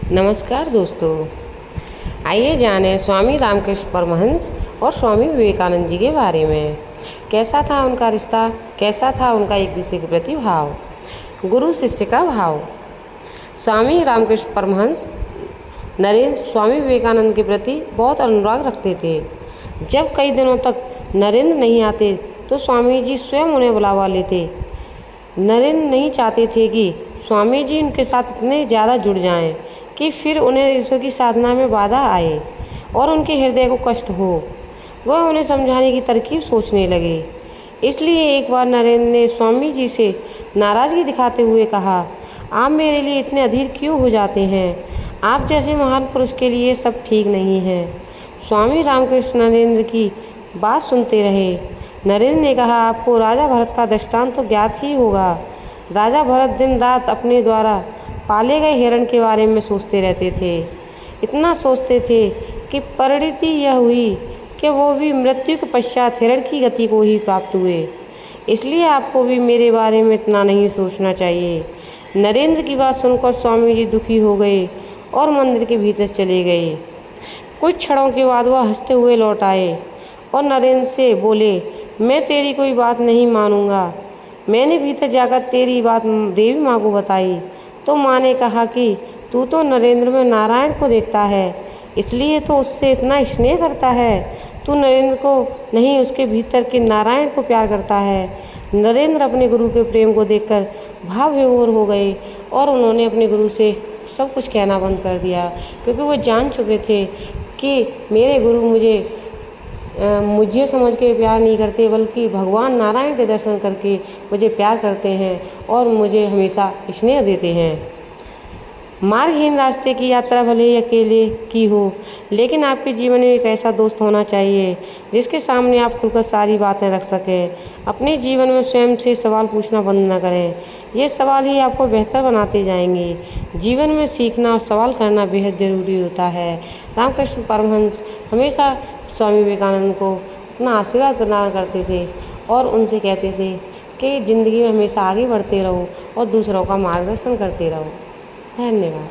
नमस्कार दोस्तों, आइए जानें स्वामी रामकृष्ण परमहंस और स्वामी विवेकानंद जी के बारे में। कैसा था उनका रिश्ता, कैसा था उनका एक दूसरे के प्रति भाव। गुरु शिष्य का भाव। स्वामी रामकृष्ण परमहंस नरेंद्र स्वामी विवेकानंद के प्रति बहुत अनुराग रखते थे। जब कई दिनों तक नरेंद्र नहीं आते तो स्वामी जी स्वयं उन्हें बुलावा लेते। नरेंद्र नहीं चाहते थे कि स्वामी जी उनके साथ इतने ज़्यादा जुड़ जाएं कि फिर उन्हें ईश्वर की साधना में बाधा आए और उनके हृदय को कष्ट हो। वह उन्हें समझाने की तरकीब सोचने लगे। इसलिए एक बार नरेंद्र ने स्वामी जी से नाराज़गी दिखाते हुए कहा, आप मेरे लिए इतने अधीर क्यों हो जाते हैं? आप जैसे महान पुरुष के लिए सब ठीक नहीं है। स्वामी रामकृष्ण नरेंद्र की बात सुनते रहे। नरेंद्र ने कहा, आपको राजा भरत का दृष्टांत तो ज्ञात ही होगा। राजा भरत दिन रात अपने द्वारा पाले गए हिरण के बारे में सोचते रहते थे। इतना सोचते थे कि परिणति यह हुई कि वो भी मृत्यु के पश्चात हिरण की गति को ही प्राप्त हुए। इसलिए आपको भी मेरे बारे में इतना नहीं सोचना चाहिए। नरेंद्र की बात सुनकर स्वामी जी दुखी हो गए और मंदिर के भीतर चले गए। कुछ क्षणों के बाद वह हंसते हुए लौट आए और नरेंद्र से बोले, मैं तेरी कोई बात नहीं मानूंगा। मैंने भीतर जाकर तेरी बात देवी माँ को बताई तो माँ ने कहा कि तू तो नरेंद्र में नारायण को देखता है, इसलिए तो उससे इतना स्नेह करता है। तू नरेंद्र को नहीं, उसके भीतर के नारायण को प्यार करता है। नरेंद्र अपने गुरु के प्रेम को देखकर भाव विभोर हो गए और उन्होंने अपने गुरु से सब कुछ कहना बंद कर दिया, क्योंकि वो जान चुके थे कि मेरे गुरु मुझे समझ के प्यार नहीं करते, बल्कि भगवान नारायण के दर्शन करके मुझे प्यार करते हैं और मुझे हमेशा स्नेह देते हैं। मार्गहीन रास्ते की यात्रा भले ही अकेले की हो, लेकिन आपके जीवन में एक ऐसा दोस्त होना चाहिए जिसके सामने आप खुलकर सारी बातें रख सकें। अपने जीवन में स्वयं से सवाल पूछना बंद न करें। ये सवाल ही आपको बेहतर बनाते जाएंगे। जीवन में सीखना और सवाल करना बेहद ज़रूरी होता है। रामकृष्ण परमहंस हमेशा स्वामी विवेकानंद को अपना आशीर्वाद प्रदान करते थे और उनसे कहते थे कि ज़िंदगी में हमेशा आगे बढ़ते रहो और दूसरों का मार्गदर्शन करते रहो। धन्यवाद।